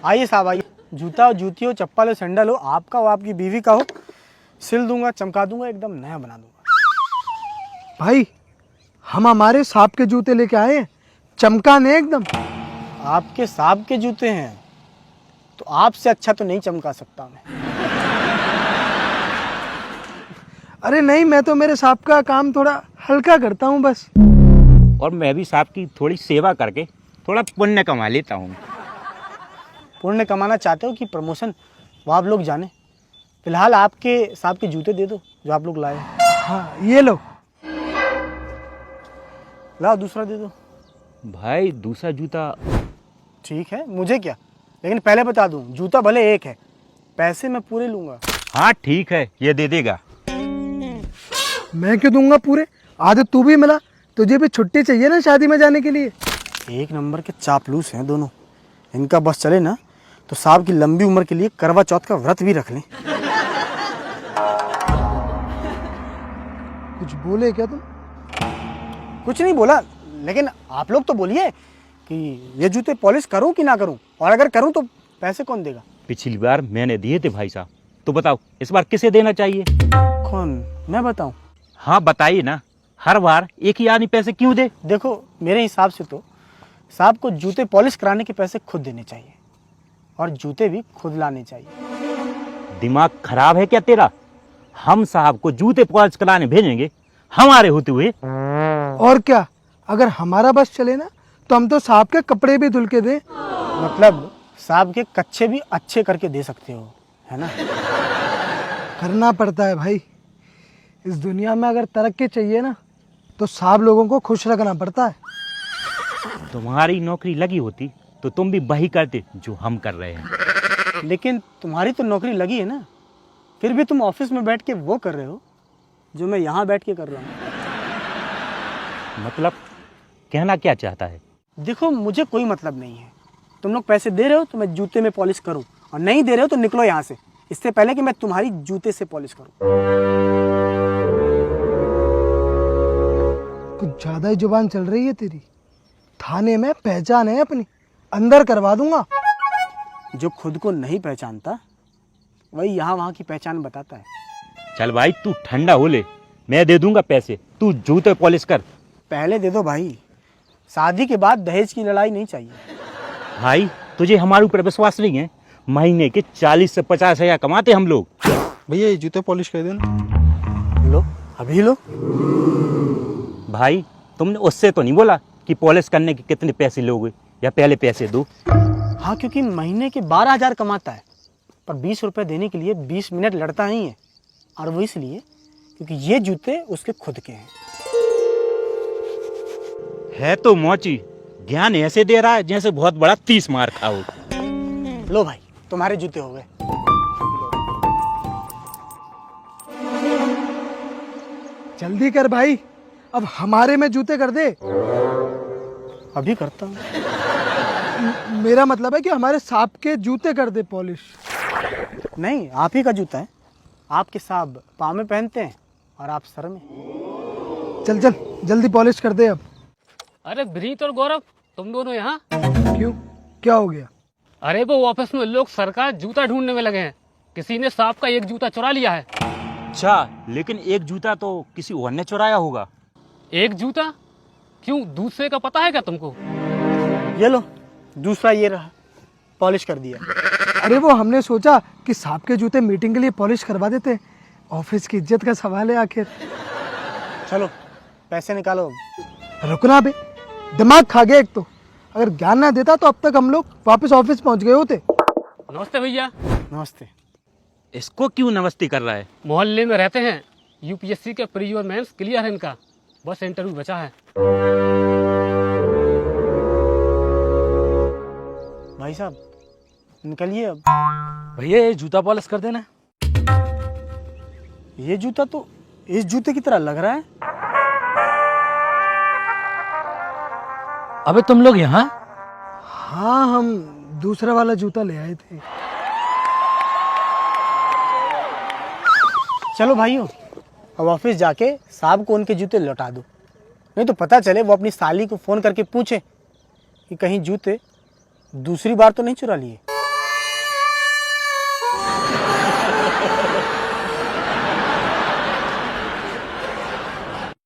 आइए साहब आइए। जूता हो, जूती हो, चप्पल हो, सैंडल हो, आपका हो, आपकी बीवी का हो, सिल दूंगा, चमका दूंगा, एकदम नया बना दूंगा। भाई हम हमारे सांप के जूते लेके आए हैं, चमकाने एकदम। आपके सांप के जूते हैं तो आपसे अच्छा तो नहीं चमका सकता मैं। अरे नहीं, मैं तो मेरे सांप का काम थोड़ा हल्का करता हूँ बस। और मैं भी सांप की थोड़ी सेवा करके थोड़ा पुण्य कमा लेता हूँ। पुण्य कमाना चाहते हो कि प्रमोशन, वो आप लोग जाने। फिलहाल आपके सांप के जूते दे दो जो आप लोग लाए। हाँ ये लो। लाओ दूसरा दे दो। भाई दूसरा जूता ठीक है, मुझे क्या, लेकिन पहले बता दूं, जूता भले एक है, पैसे मैं पूरे लूंगा। हाँ ठीक है, ये दे देगा। मैं क्यों दूंगा पूरे, आधे तू भी मिला। तुझे भी छुट्टी चाहिए ना शादी में जाने के लिए। एक नंबर के चापलूस हैं दोनों। इनका बस चले ना तो साहब की लंबी उम्र के लिए करवा चौथ का व्रत भी रख लें। कुछ बोले क्या तुम? कुछ नहीं बोला, लेकिन आप लोग तो बोलिए कि ये जूते पॉलिश करूं कि ना करूं, और अगर करूं तो पैसे कौन देगा। पिछली बार मैंने दिए थे भाई साहब, तो बताओ इस बार किसे देना चाहिए? कौन, मैं बताऊं? हाँ बताइए ना, हर बार एक ही आदमी पैसे क्यों दे? देखो मेरे हिसाब से तो साहब को जूते पॉलिश कराने के पैसे खुद देने चाहिए और जूते भी खुद लाने चाहिए। दिमाग खराब है क्या तेरा? हम साहब को जूते पॉलिश कराने भेजेंगे हमारे होते हुए? और क्या, अगर हमारा बस चले ना तो हम तो सांप के कपड़े भी धुल के दें। मतलब साहब के कच्चे भी अच्छे करके दे सकते हो, है ना? करना पड़ता है भाई। इस दुनिया में अगर तरक्की चाहिए ना तो सांप लोगों को खुश रखना पड़ता है। तुम्हारी नौकरी लगी होती तो तुम भी वही करते जो हम कर रहे हैं। लेकिन तुम्हारी तो नौकरी लगी है ना, फिर भी तुम ऑफिस में बैठ के वो कर रहे हो जो मैं यहाँ बैठ के कर रहा हूँ। मतलब कहना क्या चाहता है? देखो मुझे कोई मतलब नहीं है, तुम लोग पैसे दे रहे हो तो मैं जूते में पॉलिश करूँ, और नहीं दे रहे हो तो निकलो यहाँ से, इससे पहले कि मैं तुम्हारी जूते से पॉलिश करूँ। कुछ ज्यादा ही जुबान चल रही है तेरी। थाने में पहचान है अपनी, अंदर करवा दूंगा। जो खुद को नहीं पहचानता वही यहाँ वहाँ की पहचान बताता है। चल भाई तू ठंडा हो ले, मैं दे दूंगा पैसे, तू जूते पॉलिश कर। पहले दे दो भाई, शादी के बाद दहेज की लड़ाई नहीं चाहिए। भाई तुझे हमारे ऊपर विश्वास नहीं है? महीने के 40 से 50 हजार कमाते हम लोग। भैया ये जूते पॉलिश कर देना। लो अभी लो। भाई तुमने उससे तो नहीं बोला कि पॉलिश करने के कितने पैसे लोगे, या पहले पैसे दो? हाँ क्योंकि महीने के 12,000 कमाता है, पर 20 रुपए देने के लिए 20 मिनट लड़ता नहीं है, और वो इसलिए क्योंकि ये जूते उसके खुद के हैं। है तो मोची, ज्ञान ऐसे दे रहा है जैसे बहुत बड़ा 30 मार खाओ। लो भाई तुम्हारे जूते हो गए। जल्दी कर भाई, अब हमारे में जूते कर दे। अभी करता हूँ। मेरा मतलब है कि हमारे सांप के जूते कर दे पॉलिश। नहीं, आप ही का जूता है, आपके साहब पाँव में पहनते हैं और आप सर में। चल चल जल्दी पॉलिश कर दे अब। अरे ब्रीत और गौरव, तुम दोनों यहाँ? क्यों, क्या हो गया? अरे वो ऑफिस में लोग सरकार जूता ढूंढने में लगे हैं। किसी ने सांप का एक जूता चुरा लिया है। अच्छा, लेकिन एक जूता तो किसी और ने चुराया होगा। एक जूता? क्यों, दूसरे का पता है क्या तुमको? ये लो दूसरा, ये रहा, पॉलिश कर दिया। अरे वो हमने सोचा कि सांप के जूते मीटिंग के लिए पॉलिश करवा देते, ऑफिस की इज्जत का सवाल है आखिर। चलो पैसे निकालो। रुकना बे, दिमाग खा गया एक तो। अगर ज्ञान ना देता तो अब तक हम लोग वापस ऑफिस पहुंच गए होते। नमस्ते भैया। नमस्ते। इसको क्यों नमस्ते कर रहा है? मोहल्ले में रहते हैं, यूपीएससी के प्री और मेंस क्लियर है इनका, बस इंटरव्यू बचा है। भाई साहब निकलिए अब। भैया ये जूता पॉलिश कर देना। ये जूता तो इस जूते की तरह लग रहा है। अबे तुम लोग यहाँ? हाँ हम दूसरा वाला जूता ले आए थे। चलो भाइयों, अब ऑफिस जाके साहब को उनके जूते लौटा दो, नहीं तो पता चले वो अपनी साली को फ़ोन करके पूछे कि कहीं जूते दूसरी बार तो नहीं चुरा लिए।